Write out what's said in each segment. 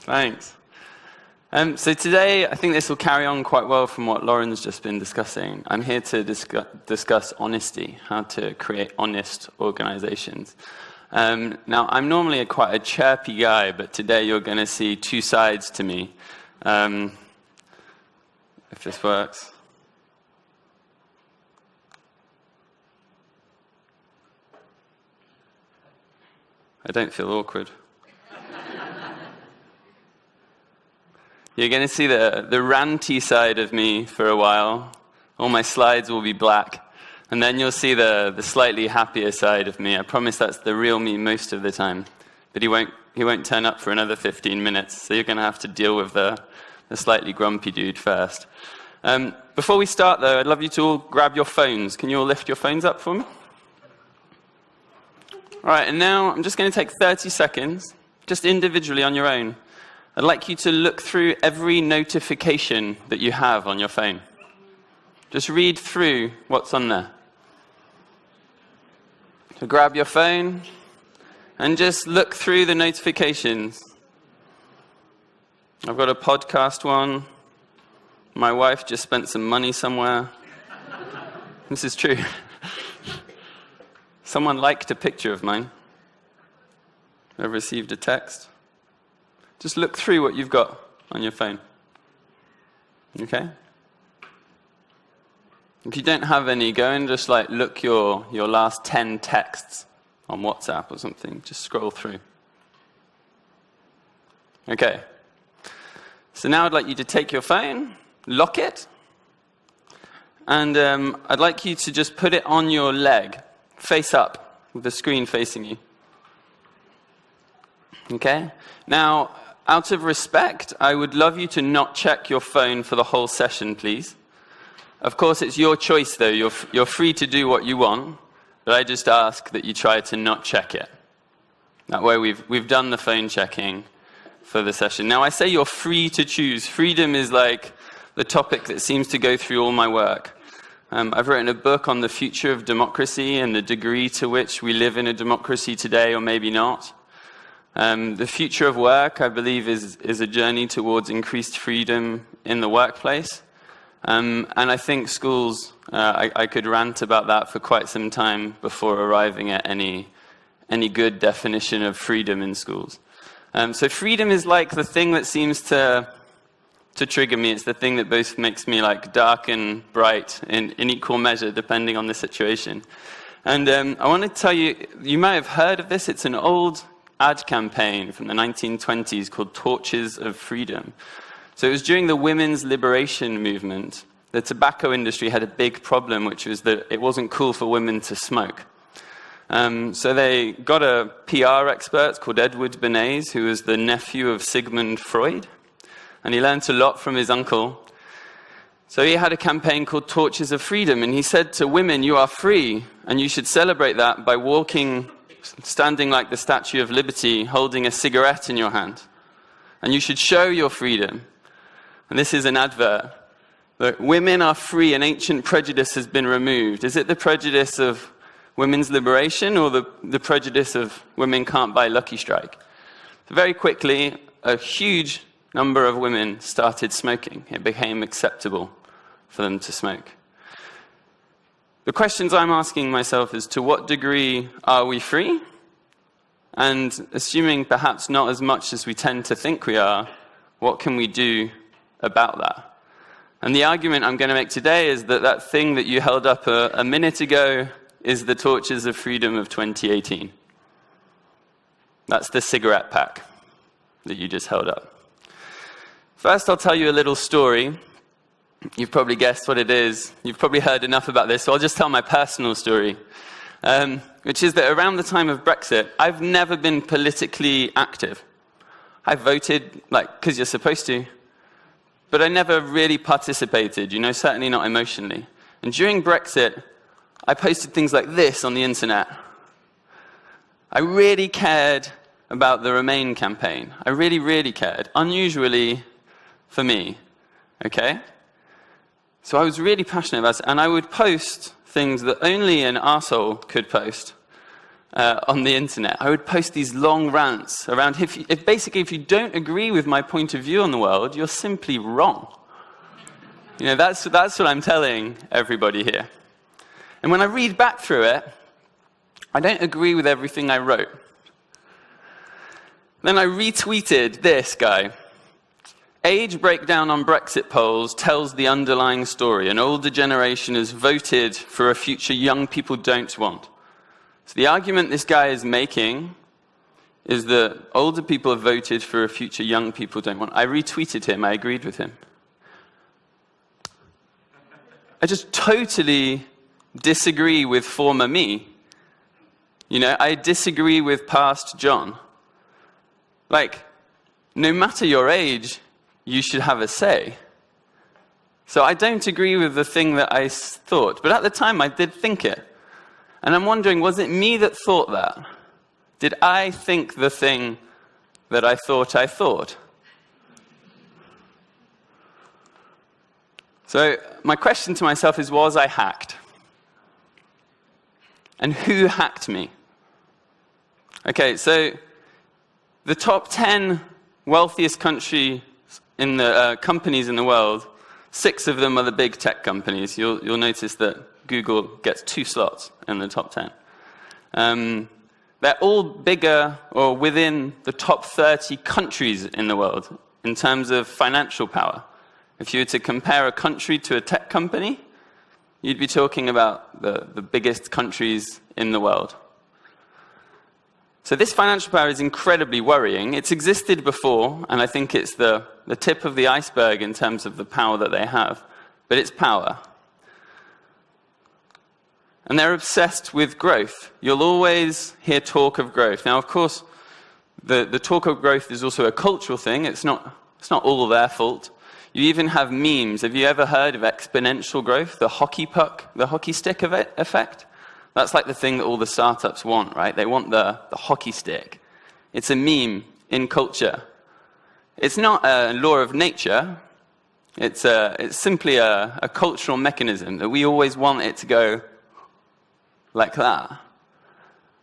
Thanks. So today, I think this will carry on quite well from what Lauren's just been discussing. I'm here to discuss honesty, how to create honest organizations. Now, I'm normally quite a chirpy guy, but today you're going to see two sides to me. If this works. I don't feel awkward. You're going to see the ranty side of me for a while. All my slides will be black. And then you'll see the slightly happier side of me. I promise that's the real me most of the time. But he won't turn up for another 15 minutes. So you're going to have to deal with the slightly grumpy dude first. Before we start, though, I'd love you to all grab your phones. Can you all lift your phones up for me? All right, and now I'm just going to take 30 seconds, just individually on your own. I'd like you to look through every notification that you have on your phone. Just read through what's on there. So grab your phone and just look through the notifications. I've got a podcast one. My wife just spent some money somewhere. This is true. Someone liked a picture of mine. I've received a text. Just look through what you've got on your phone. Okay? If you don't have any, go and just look your last 10 texts on WhatsApp or something. Just scroll through. Okay. So now I'd like you to take your phone, lock it, and I'd like you to just put it on your leg, face up, with the screen facing you. Okay? Now, out of respect, I would love you to not check your phone for the whole session, please. Of course, it's your choice, though. You're free to do what you want, but I just ask that you try to not check it. That way, we've done the phone checking for the session. Now, I say you're free to choose. Freedom is like the topic that seems to go through all my work. I've written a book on the future of democracy and the degree to which we live in a democracy today, or maybe not. The future of work, I believe, is a journey towards increased freedom in the workplace. And I think schools, I could rant about that for quite some time before arriving at any good definition of freedom in schools. So freedom is like the thing that seems to trigger me. It's the thing that both makes me dark and bright in equal measure, depending on the situation. And I want to tell you, you may have heard of this. It's an old ad campaign from the 1920s called Torches of Freedom. So it was during the women's liberation movement. The tobacco industry had a big problem, which was that it wasn't cool for women to smoke. So they got a PR expert called Edward Bernays, who was the nephew of Sigmund Freud. And he learned a lot from his uncle. So he had a campaign called Torches of Freedom. And he said to women, you are free, and you should celebrate that by standing like the Statue of Liberty, holding a cigarette in your hand. And you should show your freedom. And this is an advert. Look, women are free and ancient prejudice has been removed. Is it the prejudice of women's liberation or the prejudice of women can't buy Lucky Strike? So very quickly, a huge number of women started smoking. It became acceptable for them to smoke. The questions I'm asking myself is, to what degree are we free? And assuming perhaps not as much as we tend to think we are, what can we do about that? And the argument I'm going to make today is that thing that you held up a minute ago is the Torches of Freedom of 2018. That's the cigarette pack that you just held up. First, I'll tell you a little story. You've probably guessed what it is. You've probably heard enough about this, so I'll just tell my personal story, which is that around the time of Brexit, I've never been politically active. I voted, because you're supposed to, but I never really participated, certainly not emotionally. And during Brexit, I posted things like this on the internet. I really cared about the Remain campaign. I really, really cared. Unusually for me, okay? So I was really passionate about it, and I would post things that only an arsehole could post. on the internet. I would post these long rants around if you don't agree with my point of view on the world, you're simply wrong. That's what I'm telling everybody here. And when I read back through it, I don't agree with everything I wrote. Then I retweeted this guy. Age breakdown on Brexit polls tells the underlying story. An older generation has voted for a future young people don't want. So the argument this guy is making is that older people have voted for a future young people don't want. I retweeted him. I agreed with him. I just totally disagree with former me. I disagree with past John. No matter your age, you should have a say. So I don't agree with the thing that I thought, but at the time I did think it. And I'm wondering, was it me that thought that? Did I think the thing that I thought I thought? So my question to myself is, was I hacked? And who hacked me? Okay, so the top 10 wealthiest companies in the world, 6 of them are the big tech companies. You'll notice that Google gets 2 slots in the top 10. They're all bigger or within the top 30 countries in the world in terms of financial power. If you were to compare a country to a tech company, you'd be talking about the biggest countries in the world. So this financial power is incredibly worrying. It's existed before, and I think it's the tip of the iceberg in terms of the power that they have. But it's power. And they're obsessed with growth. You'll always hear talk of growth. Now, of course, the talk of growth is also a cultural thing. It's not all their fault. You even have memes. Have you ever heard of exponential growth? The hockey puck, the hockey stick effect? That's like the thing that all the startups want, right? They want the hockey stick. It's a meme in culture. It's not a law of nature. It's simply a cultural mechanism that we always want it to go like that.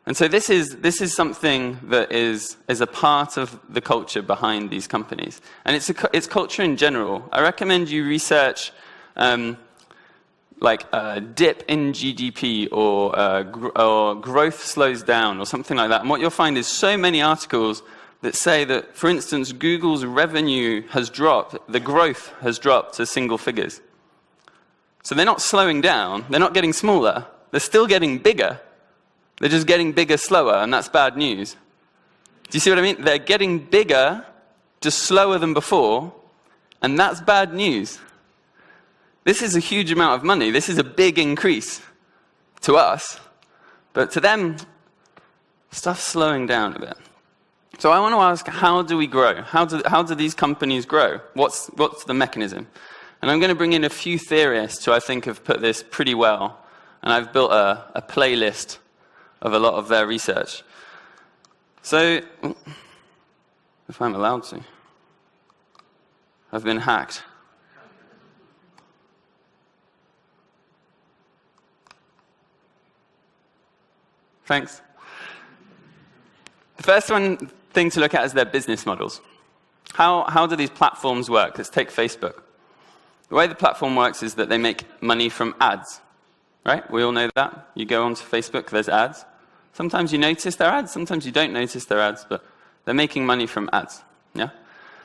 And so this is something that is a part of the culture behind these companies. And it's culture in general. I recommend you research a dip in GDP or growth slows down or something like that. And what you'll find is so many articles that say that, for instance, Google's revenue has dropped, the growth has dropped to single figures. So they're not slowing down, they're not getting smaller, they're still getting bigger. They're just getting bigger slower, and that's bad news. Do you see what I mean? They're getting bigger, just slower than before, and that's bad news. This is a huge amount of money. This is a big increase to us. But to them, stuff's slowing down a bit. So I want to ask, how do we grow? How do these companies grow? What's the mechanism? And I'm going to bring in a few theorists who I think have put this pretty well. And I've built a playlist of a lot of their research. So, if I'm allowed to, I've been hacked. Thanks. The first thing to look at is their business models. How do these platforms work? Let's take Facebook. The way the platform works is that they make money from ads. Right? We all know that. You go onto Facebook, there's ads. Sometimes you notice their ads, sometimes you don't notice their ads, but they're making money from ads. Yeah?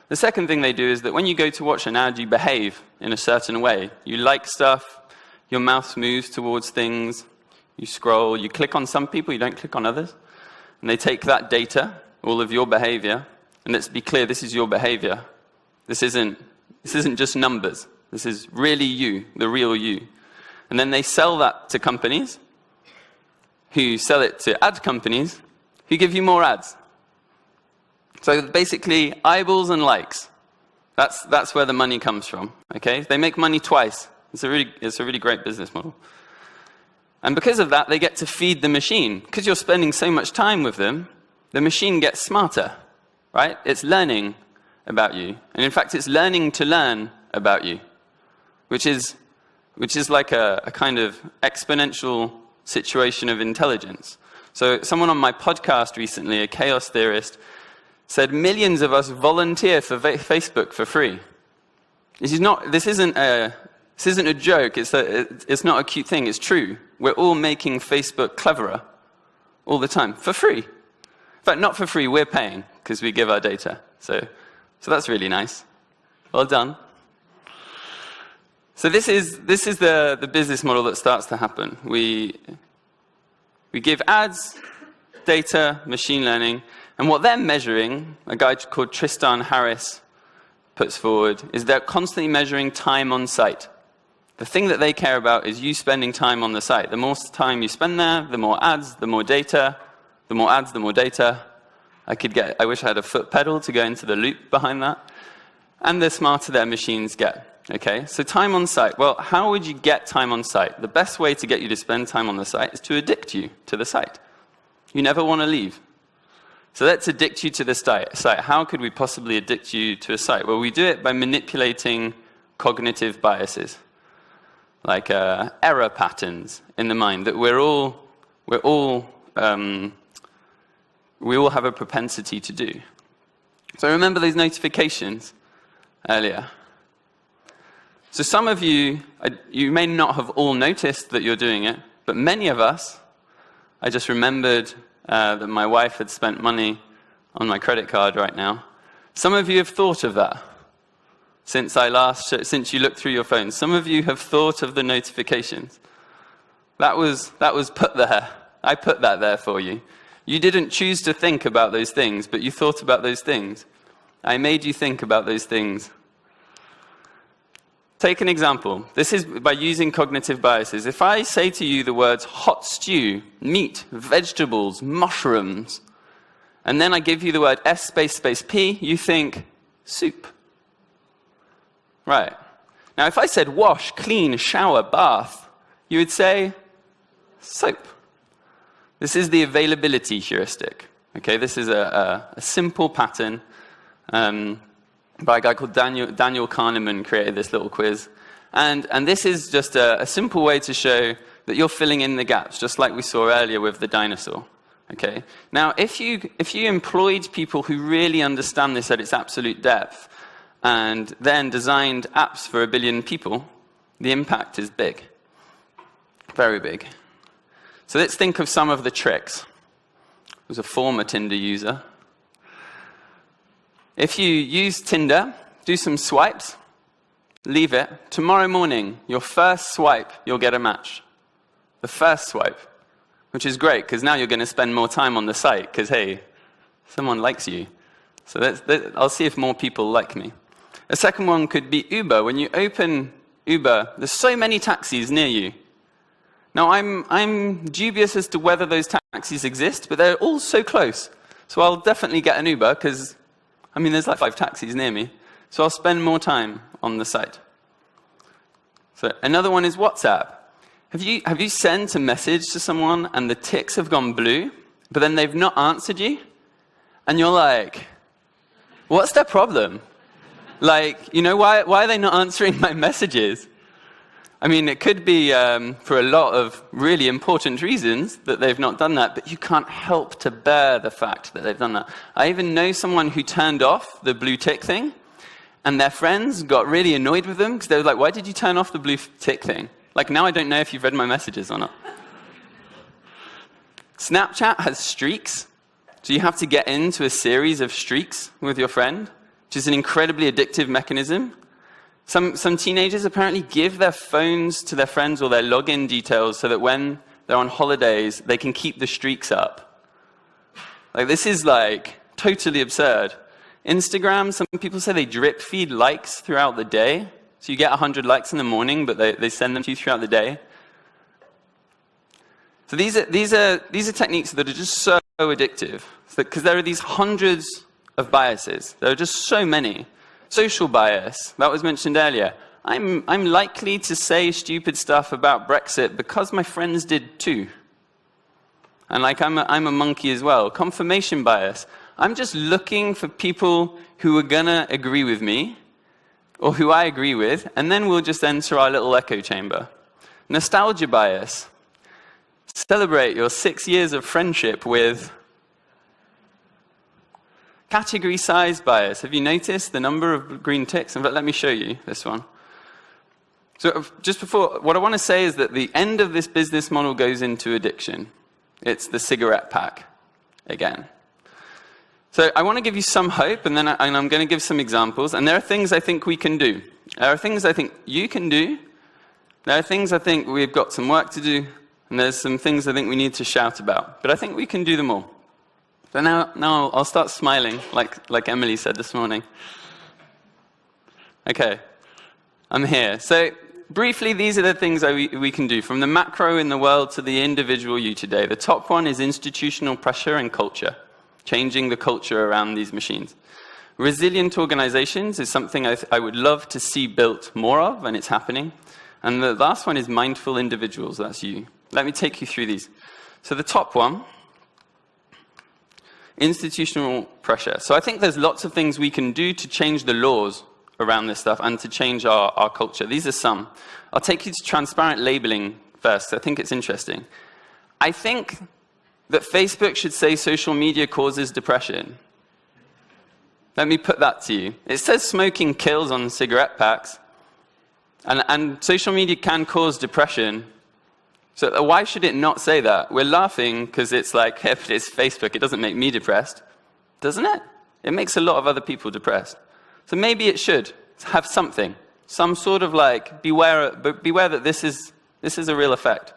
The second thing they do is that when you go to watch an ad, you behave in a certain way. You like stuff, your mouth moves towards things, you scroll, you click on some people, you don't click on others. And they take that data, all of your behavior, and let's be clear, this is your behavior. This isn't just numbers. This is really you, the real you. And then they sell that to companies, who sell it to ad companies, who give you more ads. So basically, eyeballs and likes. That's where the money comes from. Okay? They make money twice. It's a really great business model. And because of that, they get to feed the machine. Because you're spending so much time with them, the machine gets smarter. Right? It's learning about you. And in fact, it's learning to learn about you, which is like a kind of exponential situation of intelligence. So someone on my podcast recently, a chaos theorist, said millions of us volunteer for Facebook for free. This isn't a joke. It's not a cute thing. It's true. We're all making Facebook cleverer all the time for free. In fact, not for free. We're paying because we give our data. So that's really nice. Well done. So this is the business model that starts to happen. We give ads, data, machine learning, and what they're measuring, a guy called Tristan Harris puts forward, is they're constantly measuring time on site. The thing that they care about is you spending time on the site. The more time you spend there, the more ads, the more data, the more ads, the more data. I wish I had a foot pedal to go into the loop behind that. And the smarter their machines get. Okay, so time on site. Well, how would you get time on site? The best way to get you to spend time on the site is to addict you to the site. You never want to leave. So let's addict you to the site. How could we possibly addict you to a site? Well, we do it by manipulating cognitive biases, like error patterns in the mind that we all have a propensity to do. So remember those notifications earlier. So some of you may not have all noticed that you're doing it, but many of us, I just remembered that my wife had spent money on my credit card right now. Some of you have thought of that since you looked through your phone. Some of you have thought of the notifications. That was put there. I put that there for you. You didn't choose to think about those things, but you thought about those things. I made you think about those things. Take an example. This is by using cognitive biases. If I say to you the words hot stew, meat, vegetables, mushrooms, and then I give you the word S space P, you think soup. Right. Now if I said wash, clean, shower, bath, you would say soap. This is the availability heuristic. Okay, this is a simple pattern by a guy called Daniel Kahneman created this little quiz. And this is just a simple way to show that you're filling in the gaps, just like we saw earlier with the dinosaur. Okay. Now, if you employed people who really understand this at its absolute depth, and then designed apps for 1 billion people, the impact is big. Very big. So let's think of some of the tricks. I was a former Tinder user. If you use Tinder, do some swipes, leave it. Tomorrow morning, your first swipe, you'll get a match. The first swipe, which is great, because now you're going to spend more time on the site, because, hey, someone likes you. So I'll see if more people like me. A second one could be Uber. When you open Uber, there's so many taxis near you. Now, I'm dubious as to whether those taxis exist, but they're all so close. So I'll definitely get an Uber, because, there's like 5 taxis near me. So I'll spend more time on the site. So another one is WhatsApp. Have you sent a message to someone and the ticks have gone blue, but then they've not answered you? And you're like, what's their problem? Like, why are they not answering my messages? It could be for a lot of really important reasons that they've not done that, but you can't help to bear the fact that they've done that. I even know someone who turned off the blue tick thing, and their friends got really annoyed with them because they were like, why did you turn off the blue tick thing? Like, now I don't know if you've read my messages or not. Snapchat has streaks, so you have to get into a series of streaks with your friend, which is an incredibly addictive mechanism. Some teenagers apparently give their phones to their friends or their login details so that when they're on holidays, they can keep the streaks up. Like, this is totally absurd. Instagram, some people say they drip feed likes throughout the day. So you get 100 likes in the morning, but they send them to you throughout the day. So these are techniques that are just so addictive, because there are these hundreds of biases. There are just so many. Social bias, that was mentioned earlier. I'm likely to say stupid stuff about Brexit because my friends did too. And I'm a monkey as well. Confirmation bias. I'm just looking for people who are gonna agree with me, or who I agree with, and then we'll just enter our little echo chamber. Nostalgia bias. Celebrate your 6 years of friendship with category size bias. Have you noticed the number of green ticks? In fact, let me show you this one. So just before, what I want to say is that the end of this business model goes into addiction. It's the cigarette pack again. So I want to give you some hope, and then I'm going to give some examples. And there are things I think we can do. There are things I think you can do. There are things I think we've got some work to do. And there's some things I think we need to shout about. But I think we can do them all. So now I'll start smiling, like Emily said this morning. Okay, I'm here. So briefly, these are the things we can do, from the macro in the world to the individual you today. The top one is institutional pressure and culture, changing the culture around these machines. Resilient organizations is something I would love to see built more of, and it's happening. And the last one is mindful individuals. That's you. Let me take you through these. So the top one, institutional pressure. So I think there's lots of things we can do to change the laws around this stuff and to change our culture. These are some. I'll take you to transparent labeling first. I think it's interesting. I think that Facebook should say social media causes depression. Let me put that to you. It says smoking kills on cigarette packs, and social media can cause depression. So why should it not say that? We're laughing because it's like, if it's Facebook, it doesn't make me depressed. Doesn't it? It makes a lot of other people depressed. So maybe it should have something, some sort of like, beware that this is a real effect.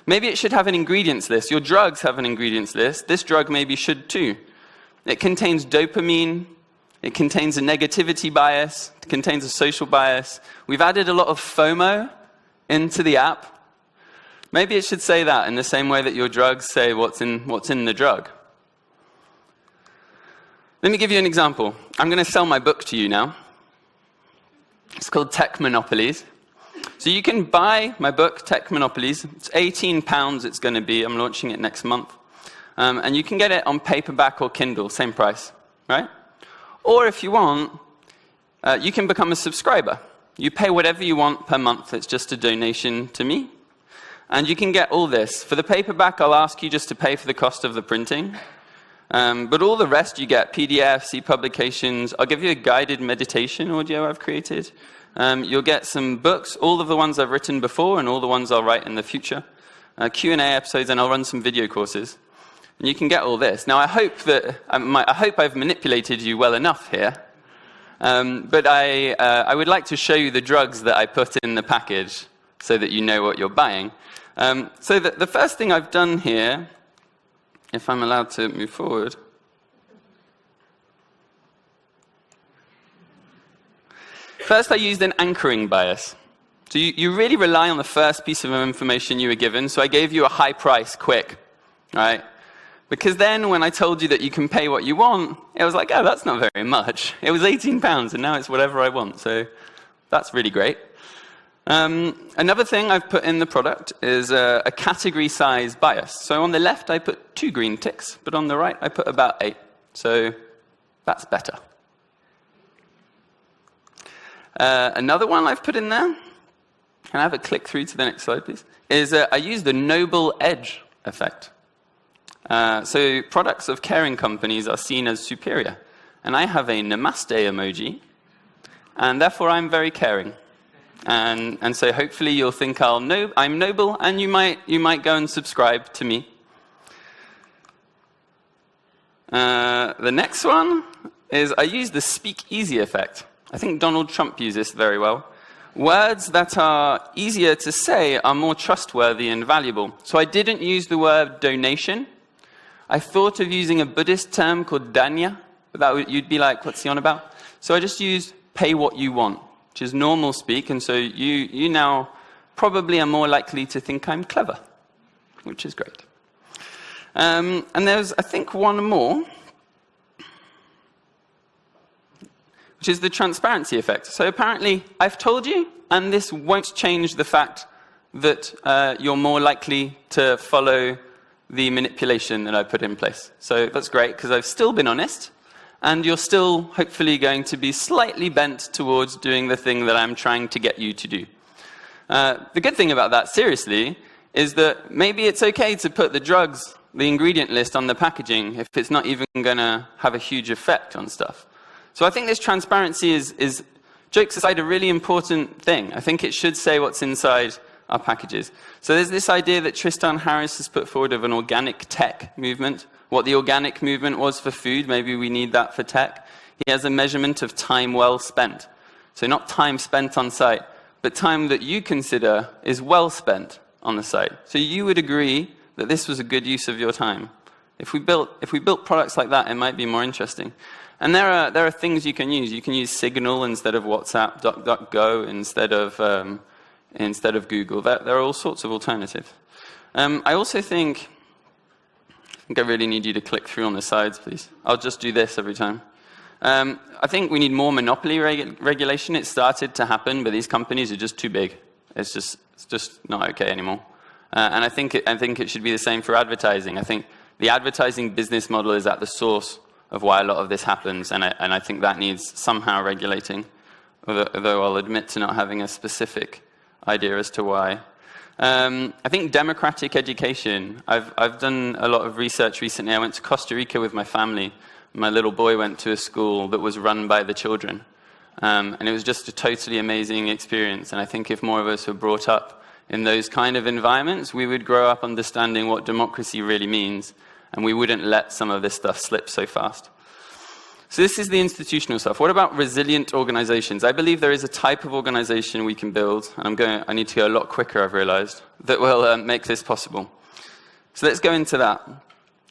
Maybe it should have an ingredients list. Your drugs have an ingredients list. This drug maybe should too. It contains dopamine. It contains a negativity bias. It contains a social bias. We've added a lot of FOMO into the app. Maybe it should say that in the same way that your drugs say what's in the drug. Let me give you an example. I'm going to sell my book to you now. It's called Tech Monopolies. So you can buy my book, Tech Monopolies. It's £18 it's going to be. I'm launching it next month. And you can get it on paperback or Kindle, same price, right? Or if you want, you can become a subscriber. You pay whatever you want per month. It's just a donation to me. And you can get all this. For the paperback, I'll ask you just to pay for the cost of the printing. But all the rest you get, PDFs, e-publications. I'll give you a guided meditation audio I've created. You'll get some books, all of the ones I've written before and all the ones I'll write in the future. Q&A episodes, and I'll run some video courses. And you can get all this. Now, I hope I've manipulated you well enough here. But I would like to show you the drugs that I put in the package so that you know what you're buying. So the first thing I've done here, if I'm allowed to move forward. First, I used an anchoring bias. So you really rely on the first piece of information you were given. So I gave you a high price quick, right? Because then when I told you that you can pay what you want, it was like, oh, that's not very much. It was £18, and now it's whatever I want. So that's really great. Another thing I've put in the product is a category size bias. So on the left, I put 2 green ticks, but on the right, I put about 8. So that's better. Another one I've put in there, can I have a click through to the next slide, please, is I use the noble edge effect. So products of caring companies are seen as superior. And I have a namaste emoji, and therefore I'm very caring. And so hopefully you'll think I'm noble, and you might go and subscribe to me. The next one is I use the speak-easy effect. I think Donald Trump used this very well. Words that are easier to say are more trustworthy and valuable. So I didn't use the word donation. I thought of using a Buddhist term called danya, but you'd be like, what's he on about? So I just used pay what you want, which is normal speak, and so you now probably are more likely to think I'm clever, which is great. And there's, I think, one more, which is the transparency effect. So apparently, I've told you, and this won't change the fact that you're more likely to follow the manipulation that I put in place. So that's great, because I've still been honest, and you're still hopefully going to be slightly bent towards doing the thing that I'm trying to get you to do. The good thing about that, seriously, is that maybe it's okay to put the drugs, the ingredient list on the packaging if it's not even going to have a huge effect on stuff. So I think this transparency is, jokes aside, a really important thing. I think it should say what's inside our packages. So there's this idea that Tristan Harris has put forward of an organic tech movement. What the organic movement was for food, maybe we need that for tech. He has a measurement of time well spent. So not time spent on site, but time that you consider is well spent on the site. So you would agree that this was a good use of your time. If we built products like that, it might be more interesting. And there are things you can use. You can use Signal instead of WhatsApp, DuckDuckGo instead of Google. There are all sorts of alternatives. I also think I really need you to click through on the sides, please. I'll just do this every time. I think we need more monopoly regulation. It started to happen, but these companies are just too big. It's just not okay anymore. And I think it should be the same for advertising. I think the advertising business model is at the source of why a lot of this happens, and I think that needs somehow regulating, although I'll admit to not having a specific idea as to why. I think democratic education. I've done a lot of research recently. I went to Costa Rica with my family. My little boy went to a school that was run by the children. And it was just a totally amazing experience. And I think if more of us were brought up in those kind of environments, we would grow up understanding what democracy really means. And we wouldn't let some of this stuff slip so fast. So this is the institutional stuff. What about resilient organizations? I believe there is a type of organization we can build, and I need to go a lot quicker, I've realized, that will make this possible. So let's go into that.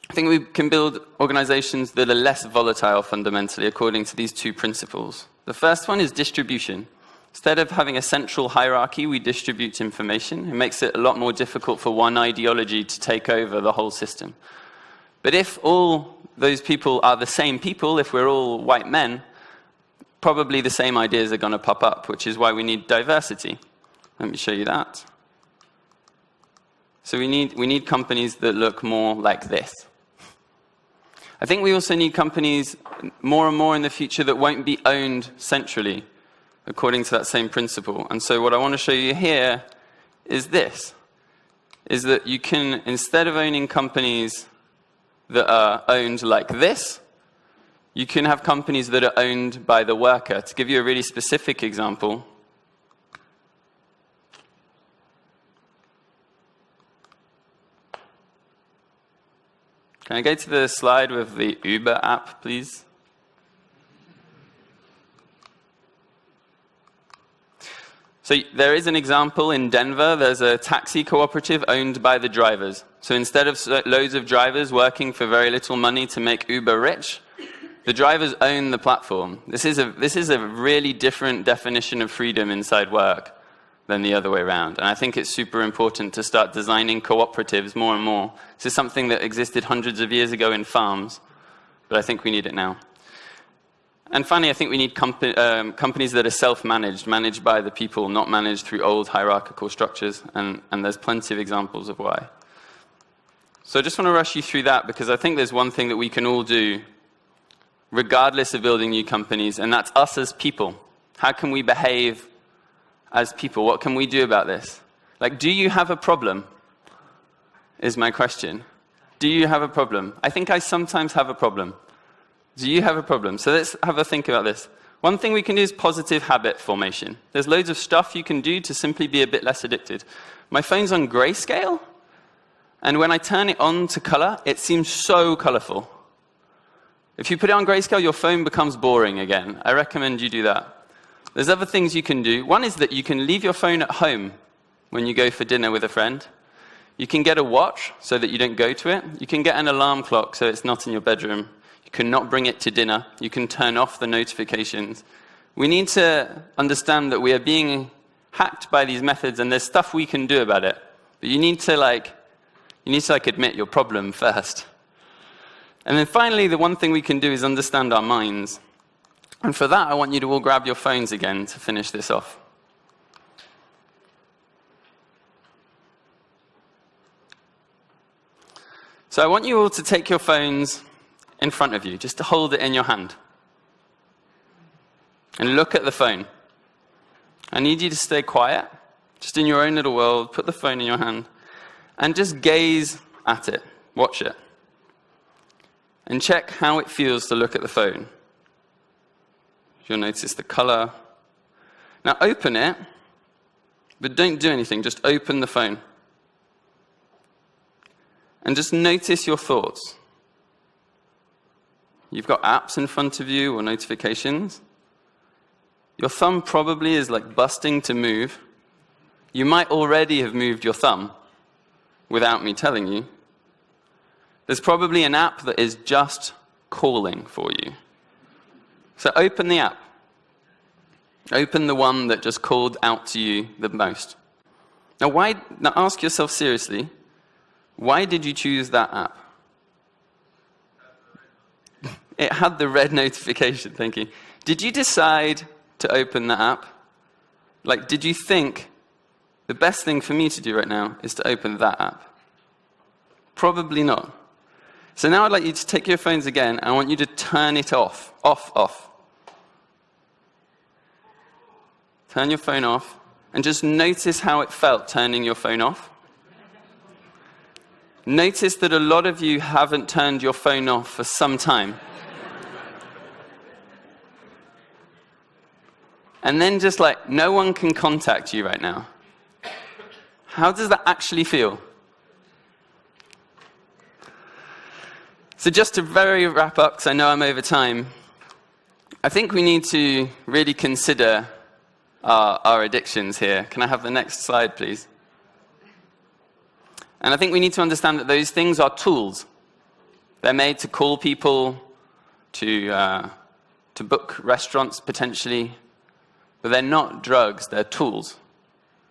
I think we can build organizations that are less volatile fundamentally according to these two principles. The first one is distribution. Instead of having a central hierarchy, we distribute information. It makes it a lot more difficult for one ideology to take over the whole system. But if all those people are the same people, if we're all white men, probably the same ideas are going to pop up, which is why we need diversity. Let me show you that. So we need companies that look more like this. I think we also need companies more and more in the future that won't be owned centrally, according to that same principle. And so what I want to show you here is this, is that you can, instead of owning companies that are owned like this, you can have companies that are owned by the worker. To give you a really specific example, can I go to the slide with the Uber app, please? So there is an example in Denver. There's a taxi cooperative owned by the drivers. So instead of loads of drivers working for very little money to make Uber rich, the drivers own the platform. This is a really different definition of freedom inside work than the other way around. And I think it's super important to start designing cooperatives more and more. This is something that existed hundreds of years ago in farms, but I think we need it now. And finally, I think we need companies that are self-managed, managed by the people, not managed through old hierarchical structures, and there's plenty of examples of why. So I just want to rush you through that, because I think there's one thing that we can all do, regardless of building new companies, and that's us as people. How can we behave as people? What can we do about this? Like, do you have a problem? Is my question. Do you have a problem? I think I sometimes have a problem. Do you have a problem? So let's have a think about this. One thing we can do is positive habit formation. There's loads of stuff you can do to simply be a bit less addicted. My phone's on grayscale, and when I turn it on to color, it seems so colorful. If you put it on grayscale, your phone becomes boring again. I recommend you do that. There's other things you can do. One is that you can leave your phone at home when you go for dinner with a friend. You can get a watch so that you don't go to it. You can get an alarm clock so it's not in your bedroom. You can not bring it to dinner. You can turn off the notifications. We need to understand that we are being hacked by these methods, and there's stuff we can do about it. But you need to admit your problem first. And then finally, the one thing we can do is understand our minds. And for that, I want you to all grab your phones again to finish this off. So I want you all to take your phones in front of you, just to hold it in your hand. And look at the phone. I need you to stay quiet, just in your own little world. Put the phone in your hand. and just gaze at it, watch it, and check how it feels to look at the phone. You'll notice the color. Now open it, but don't do anything, just open the phone. And just notice your thoughts. You've got apps in front of you or notifications. Your thumb probably is like busting to move. You might already have moved your thumb without me telling you. There's probably an app that is just calling for you. So open the app. Open the one that just called out to you the most. Now ask yourself seriously, why did you choose that app? It had the red notification, thank you. Did you decide to open the app? Like, did you think the best thing for me to do right now is to open that app? Probably not. So now I'd like you to take your phones again, and I want you to turn it off. Off. Turn your phone off, and just notice how it felt turning your phone off. Notice that a lot of you haven't turned your phone off for some time. And then just like, no one can contact you right now. How does that actually feel? So just to very wrap up, because I know I'm over time, I think we need to really consider our addictions here. Can I have the next slide, please? And I think we need to understand that those things are tools. They're made to call people, to book restaurants potentially, but they're not drugs, they're tools.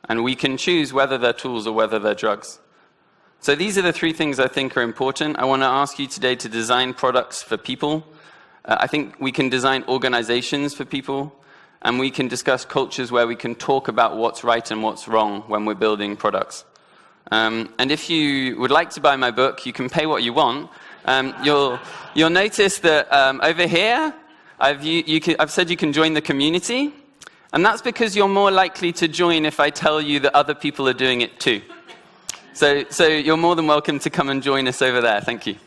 And we can choose whether they're tools or whether they're drugs. So these are the three things I think are important. I want to ask you today to design products for people. I think we can design organizations for people, and we can discuss cultures where we can talk about what's right and what's wrong when we're building products. And if you would like to buy my book, you can pay what you want. You'll notice that over here, I've said you can join the community. And that's because you're more likely to join if I tell you that other people are doing it too. So you're more than welcome to come and join us over there. Thank you.